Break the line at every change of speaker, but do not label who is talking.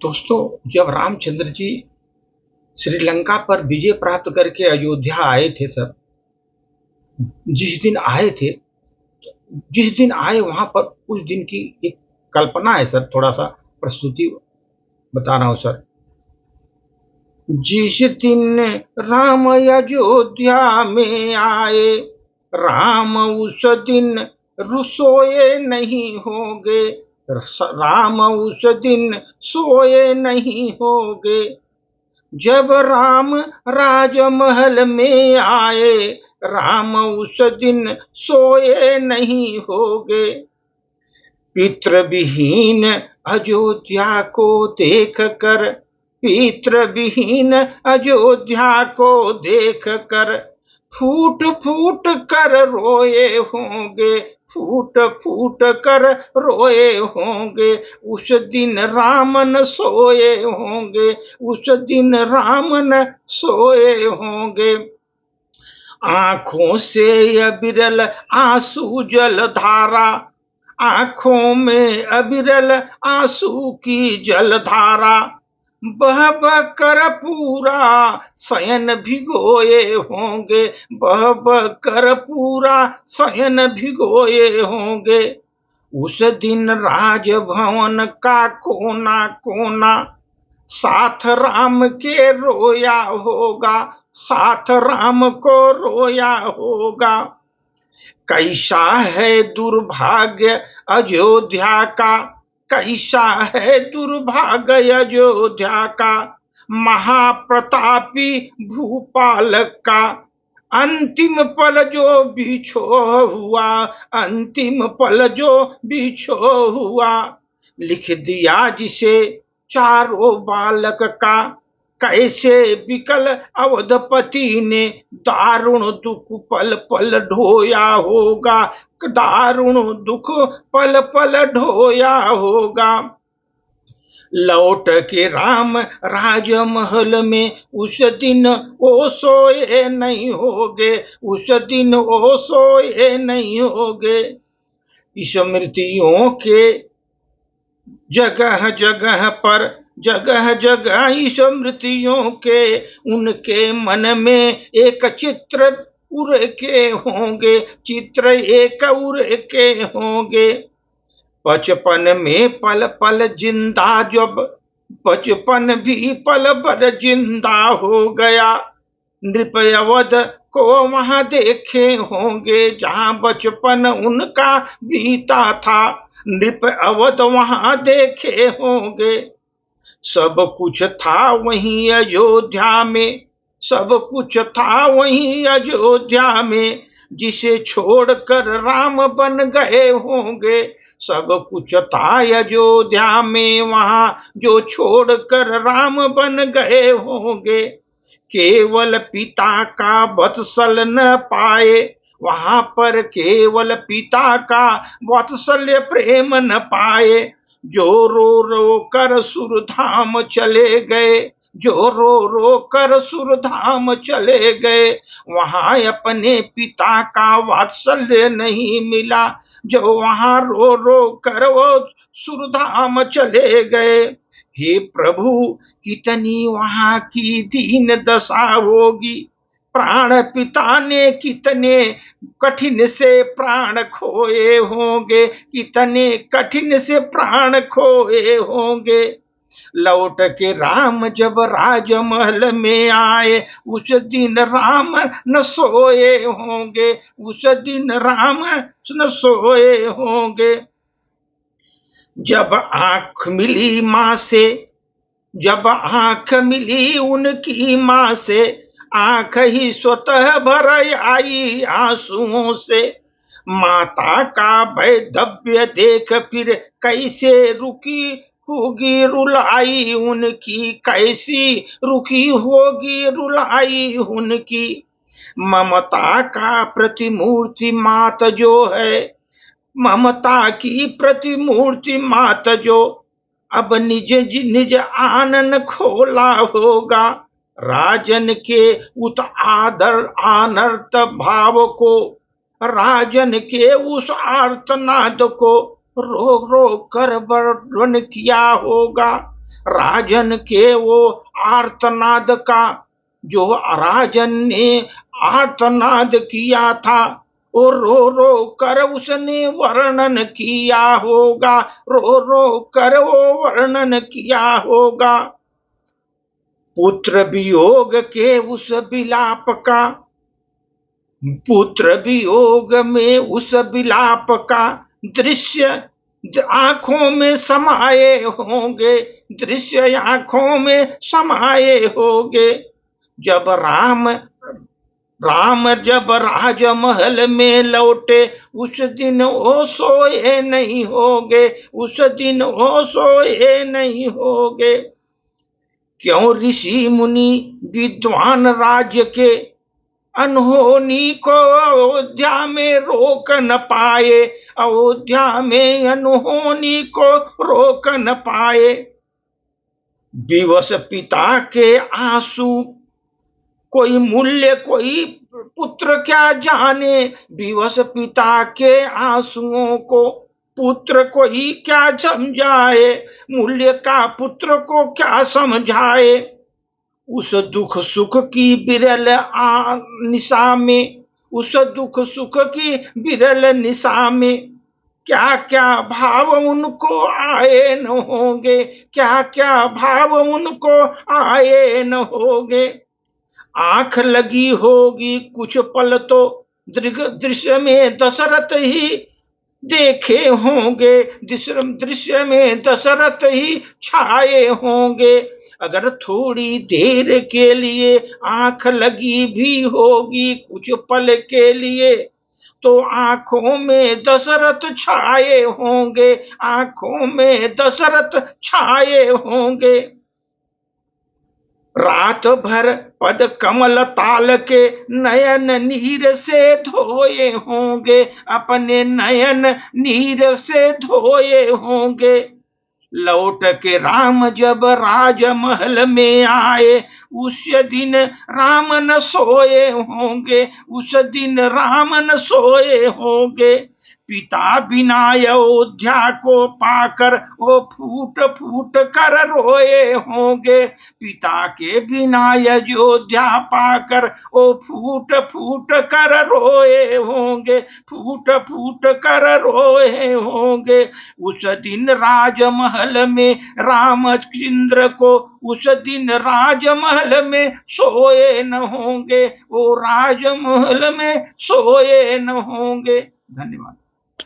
दोस्तों, जब रामचंद्र जी श्रीलंका पर विजय प्राप्त करके अयोध्या आए थे सर, जिस दिन आए थे, जिस दिन आए वहां पर उस दिन की एक कल्पना है सर, थोड़ा सा प्रस्तुति बता रहा हूं सर। जिस दिन राम अयोध्या में आए, राम उस दिन सोए नहीं होंगे, राम उस दिन सोए नहीं होंगे। जब राम राजमहल में आए, राम उस दिन सोए नहीं होंगे। पितृविहीन अयोध्या को देख कर, पितृविहीन अयोध्या को देख कर फूट फूट कर रोए होंगे, फूट फूट कर रोए होंगे। उस दिन राम न सोए होंगे, उस दिन राम न सोए होंगे। आंखों से अविरल आंसू जल धारा, आंखों में अविरल आंसू की जलधारा, बह बह कर पूरा शयन भिगोए होंगे, बह बह कर पूरा शयन भिगोए होंगे। उस दिन राजभवन का कोना कोना साथ राम के रोया होगा, साथ राम को रोया होगा। कैसा है दुर्भाग्य अयोध्या का, कैसा है दुर्भाग्य अयोध्या का, महाप्रतापी भूपाल का। अंतिम पल जो बिछो हुआ, अंतिम पल जो बिछो हुआ। लिख दिया जिसे चारों बालक का, कैसे विकल अवधपति ने दारुण दुख पल पल ढोया होगा, दारुण दुख पल पल ढोया होगा। लौट के राम राजमहल में उस दिन ओ सोए नहीं होगे, उस दिन ओ सोए नहीं होगे। स्मृतियों के जगह जगह पर, जगह जगह स्मृतियों के, उनके मन में एक चित्र उड़ के होंगे, चित्र एक उड़ के होंगे। बचपन में पल पल जिंदा, जब बचपन भी पल भर जिंदा हो गया। नृप अवध को वहां देखे होंगे, जहां बचपन उनका बीता था, नृप अवध वहां देखे होंगे। सब कुछ था वहीं अयोध्या में, सब कुछ था वहीं अयोध्या में, जिसे छोड़कर राम बन गए होंगे। सब कुछ था अयोध्या में वहां, जो छोड़कर राम बन गए होंगे। केवल पिता का वत्सल न पाए, वहां पर केवल पिता का वात्सल्य प्रेम न पाए। जो रो रो कर सुरधाम चले गए, जो रो रो कर सुरधाम चले गए, वहां अपने पिता का वात्सल्य नहीं मिला, जो वहां रो रो कर वो सुरधाम चले गए। हे प्रभु, कितनी वहां की दीन दशा होगी। प्राण पिता ने कितने कठिन से प्राण खोए होंगे, कितने कठिन से प्राण खोए होंगे। लौट के राम जब राजमहल में आए, उस दिन राम न सोए होंगे, उस दिन राम न सोए होंगे। जब आंख मिली मां से, जब आंख मिली उनकी मां से, आंख ही स्वतः भर आई आंसुओं से। माता का वैधव्य देख फिर कैसे रुकी होगी रुलाई उनकी, कैसी रुकी होगी रुलाई उनकी। ममता का प्रतिमूर्ति मात जो है, ममता की प्रतिमूर्ति मात जो, अब निज निज आनन खोला होगा। राजन के उत आदर अनर्थ भाव को, राजन के उस आर्तनाद को रो रो कर वर्णन किया होगा, राजन के वो आर्तनाद का, जो राजन ने आर्तनाद किया था, और रो रो कर उसने वर्णन किया होगा, रो रो कर वो वर्णन किया होगा। पुत्र वियोग के उस विलाप का, पुत्र वियोग में उस विलाप का दृश्य आंखों में समाये होंगे, दृश्य आंखों में समाये होंगे। जब राम जब राजमहल में लौटे, उस दिन वो सोए नहीं होंगे, उस दिन वो सोए नहीं होंगे। क्यों ऋषि मुनि विद्वान राज्य के अनहोनी को अयोध्या में रोक न पाए, अयोध्या में अनहोनी को रोक न पाए। विवश पिता के आंसू कोई मूल्य कोई पुत्र क्या जाने, विवश पिता के आंसुओं को पुत्र कोई क्या समझाए, मूल्य का पुत्र को क्या समझाए। उस दुख सुख की बिरल निशा में, उस दुख सुख की बिरल निशा में क्या क्या भाव उनको आए न होंगे, क्या क्या भाव उनको आए न होंगे। आंख लगी होगी कुछ पल तो दृश्य में दशरथ ही देखे होंगे, दृश्य में दशरथ ही छाए होंगे। अगर थोड़ी देर के लिए आंख लगी भी होगी कुछ पल के लिए, तो आंखों में दशरथ छाए होंगे, आंखों में दशरथ छाए होंगे। रात भर पद कमल ताल के नयन नीर से धोए होंगे, अपने नयन नीर से धोए होंगे। लौट के राम जब राजमहल में आए, उस दिन राम न सोए होंगे, उस दिन राम न सोए होंगे। पिता बिना अयोध्या को पाकर वो फूट फूट कर रोए होंगे, पिता के बिना अयोध्या पाकर वो फूट फूट कर रोए होंगे, फूट फूट कर रोए होंगे। उस दिन राजमहल में रामचंद्र को, उस दिन राजमहल में सोए न होंगे, वो राजमहल में सोए न होंगे। धन्यवाद।